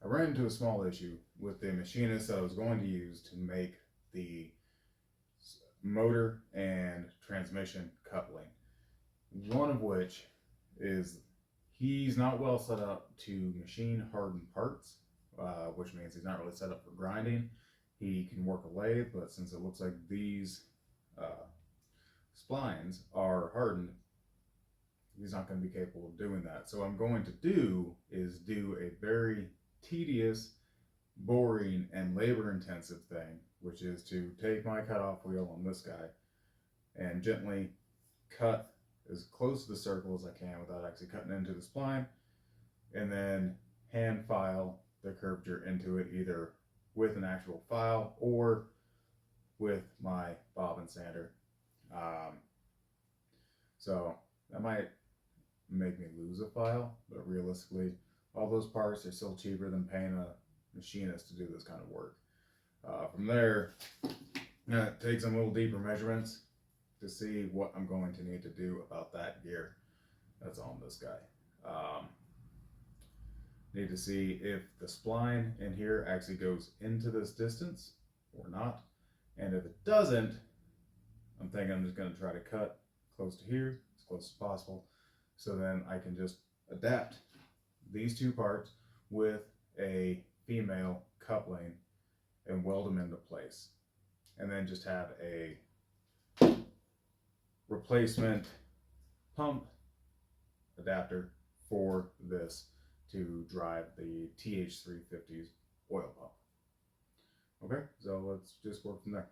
I ran into a small issue with the machinist that I was going to use to make the motor and transmission coupling. One of which is he's not well set up to machine hardened parts, which means he's not really set up for grinding. He can work a lathe, but since it looks like these splines are hardened, he's not going to be capable of doing that. So what I'm going to do is do a very tedious, boring, and labor-intensive thing, which is to take my cutoff wheel on this guy and gently cut as close to the circle as I can without actually cutting into the spline, and then hand file the curvature into it either with an actual file or with my bobbin sander. So that might make me lose a file, but realistically all those parts are still cheaper than paying a machinist to do this kind of work. From there, take some little deeper measurements to see what I'm going to need to do about that gear that's on this guy. Need to see if the spline in here actually goes into this distance or not, and if it doesn't, I'm thinking I'm just going to try to cut close to here, as close as possible, so then I can just adapt these two parts with a female coupling and weld them into place, and then just have a replacement pump adapter for this to drive the TH350's oil pump. Okay, so let's just work from there.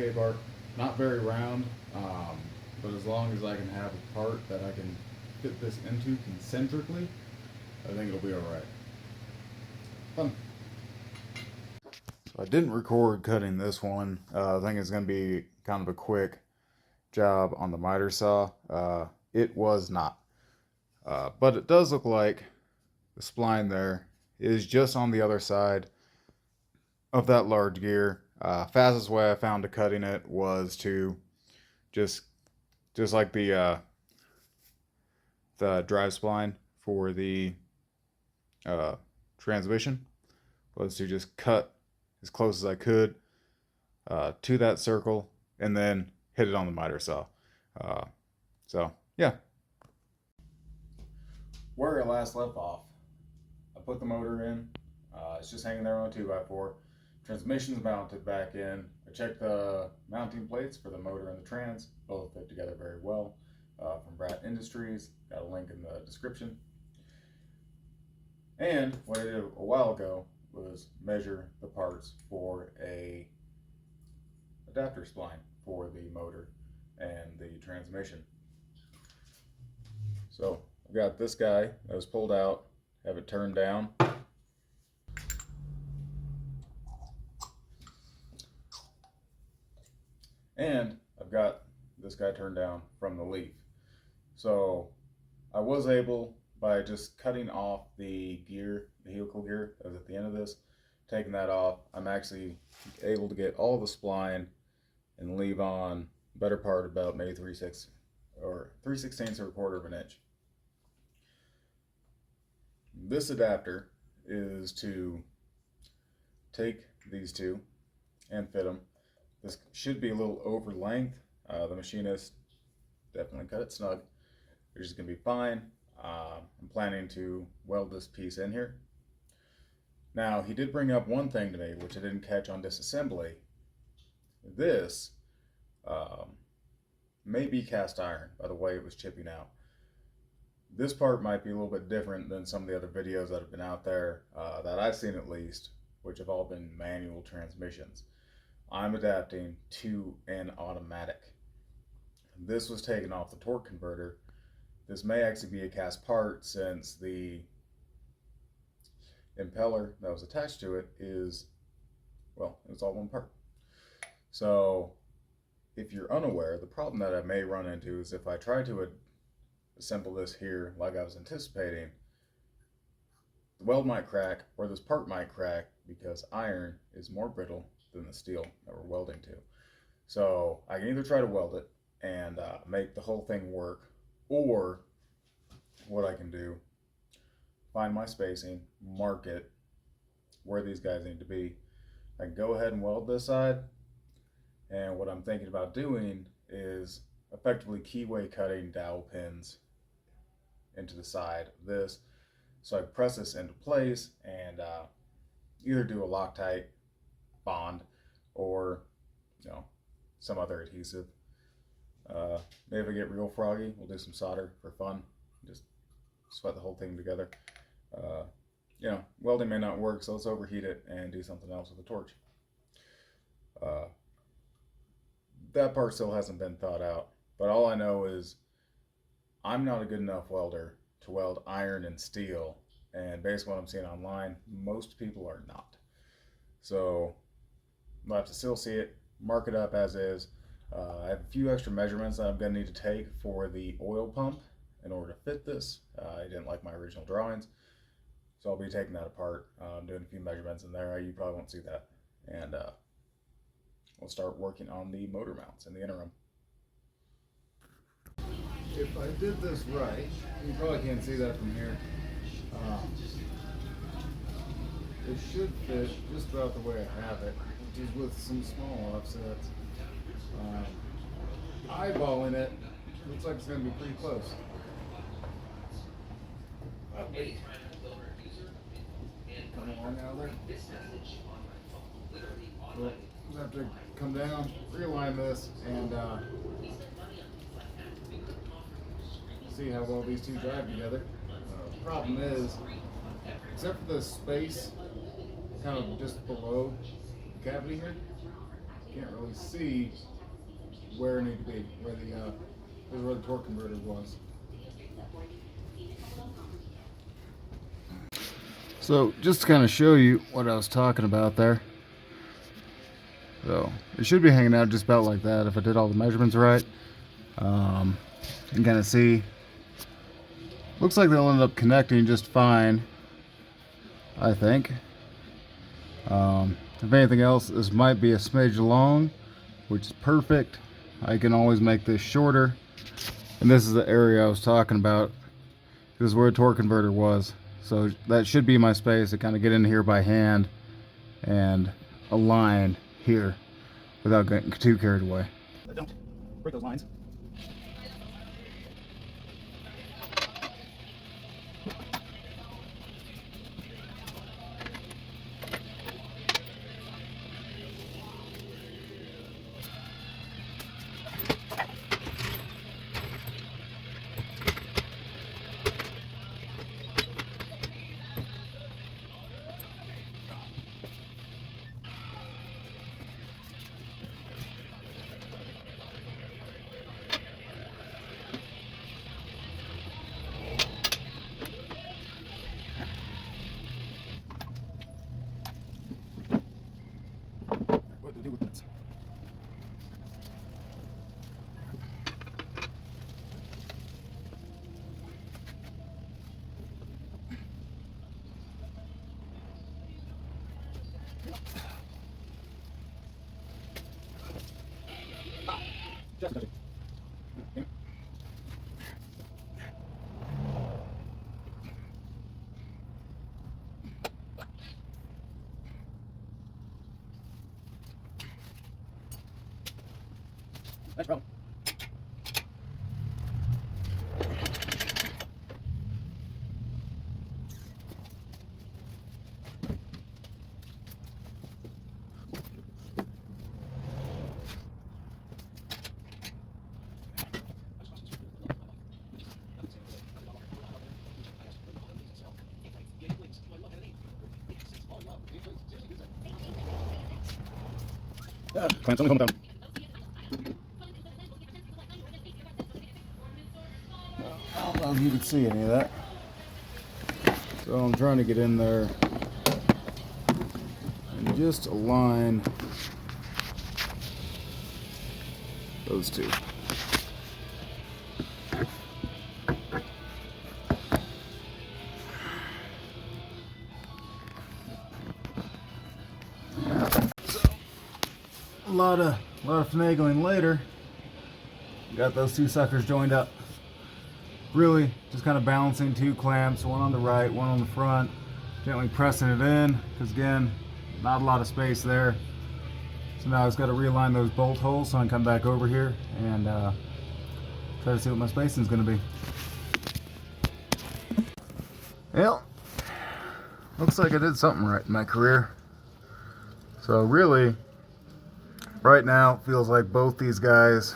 okay part. Not very round, but as long as I can have a part that I can fit this into concentrically, I think it'll be alright. Fun. So I didn't record cutting this one. I think it's going to be kind of a quick job on the miter saw. It was not. But it does look like the spline there is just on the other side of that large gear. Fastest way I found to cutting it was to just like the drive spline for the transmission, was to just cut as close as I could to that circle and then hit it on the miter saw. So yeah. Where I last left off, I put the motor in. It's just hanging there on a 2x4. Transmission's mounted back in. I checked the mounting plates for the motor and the trans. Both fit together very well. From Brat Industries. Got a link in the description. And what I did a while ago was measure the parts for a adapter spline for the motor and the transmission. So I've got this guy that was pulled out, have it turned down. And I've got this guy turned down from the leaf. So I was able, by just cutting off the gear, the helical gear that was at the end of this, taking that off, I'm actually able to get all the spline and leave on the better part about maybe 3/6 or 3/16 or 1/4 of an inch. This adapter is to take these two and fit them. This should be a little over length. The machinist definitely cut it snug, which is going to be fine. I'm planning to weld this piece in here. Now, he did bring up one thing to me, which I didn't catch on disassembly. This may be cast iron by the way it was chipping out. This part might be a little bit different than some of the other videos that have been out there, that I've seen at least, which have all been manual transmissions. I'm adapting to an automatic. This was taken off the torque converter. This may actually be a cast part, since the impeller that was attached to it is, well, it's all one part. So if you're unaware, the problem that I may run into is if I try to assemble this here like I was anticipating, the weld might crack, or this part might crack, because iron is more brittle than the steel that we're welding to. So I can either try to weld it and make the whole thing work, or what I can do, find my spacing, mark it where these guys need to be. I can go ahead and weld this side, and what I'm thinking about doing is effectively keyway cutting dowel pins into the side of this, so I press this into place and either do a Loctite bond or, you know, some other adhesive. Maybe if I get real froggy, we'll do some solder for fun. Just sweat the whole thing together. You know, welding may not work, so let's overheat it and do something else with a torch. That part still hasn't been thought out, but all I know is I'm not a good enough welder to weld iron and steel, and based on what I'm seeing online, most people are not. So I'll have to still see it, mark it up as is. I have a few extra measurements that I'm going to need to take for the oil pump in order to fit this. I didn't like my original drawings, so I'll be taking that apart, doing a few measurements in there. You probably won't see that, and we'll start working on the motor mounts in the interim. If I did this right, you probably can't see that from here. It should fit just about the way I have it, which is with some small offsets. Eyeballing it, looks like it's going to be pretty close. Come along out of there. Well, we'll have to come down, realign this, and see how well these two drive together. The problem is, except for the space kind of just below the cavity here, can't really see where it needed to be, where the torque converter was. So just to kind of show you what I was talking about there. So it should be hanging out just about like that if I did all the measurements right. You can kind of see, looks like they'll end up connecting just fine, I think. If anything else, this might be a smidge long, which is perfect. I can always make this shorter. And this is the area I was talking about. This is where a torque converter was. So that should be my space to kind of get in here by hand and align here without getting too carried away. Don't break those lines. Just touch it. Okay. That's wrong. Find something coming down. I don't know if you can see any of that. So I'm trying to get in there and just align those two. A lot of finagling later, got those two suckers joined up. Really just kind of balancing two clamps, one on the right, one on the front, gently pressing it in, because again, not a lot of space there. So now I just got to realign those bolt holes so I can come back over here and try to see what my spacing is going to be. Well, looks like I did something right in my career. So really, right now, it feels like both these guys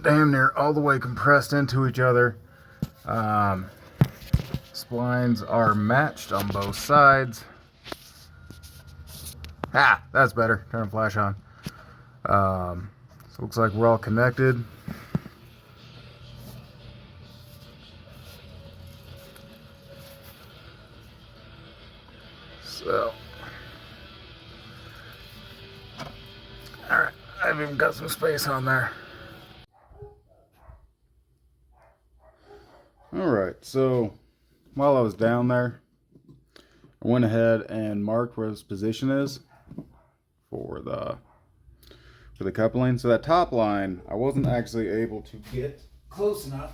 damn near all the way compressed into each other. Splines are matched on both sides. Ah, that's better. Turn the flash on. So it looks like we're all connected. So, alright, I've even got some space on there. Alright, so while I was down there, I went ahead and marked where this position is for the coupling. So that top line, I wasn't actually able to get close enough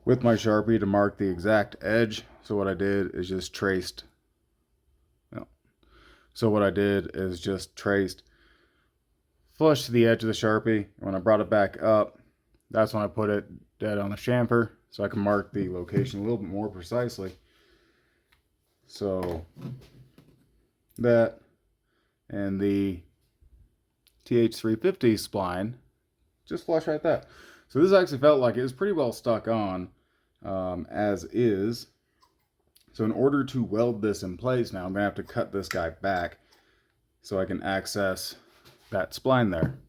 with my Sharpie to mark the exact edge. So what I did is just traced. So what I did is just traced flush to the edge of the Sharpie. When I brought it back up, that's when I put it dead on the chamfer, so I can mark the location a little bit more precisely. So that and the TH350 spline just flush right there. So this actually felt like it was pretty well stuck on as is. So in order to weld this in place now, I'm gonna have to cut this guy back so I can access that spline there.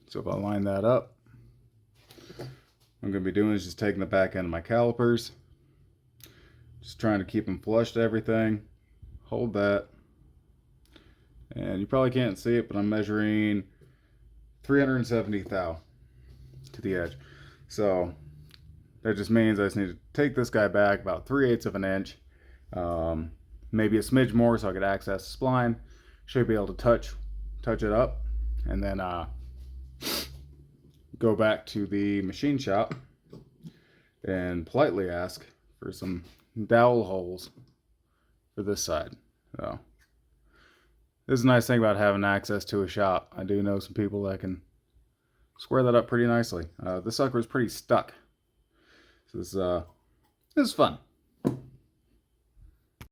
So if I line that up, what I'm going to be doing is just taking the back end of my calipers, just trying to keep them flush to everything. Hold that, and you probably can't see it, but I'm measuring 370 thou to the edge. So that just means I just need to take this guy back about 3/8 of an inch, maybe a smidge more, so I could access the spline. Should be able to touch it up, and then go back to the machine shop and politely ask for some dowel holes for this side. So this is a nice thing about having access to a shop. I do know some people that can square that up pretty nicely. This sucker is pretty stuck. So this is fun.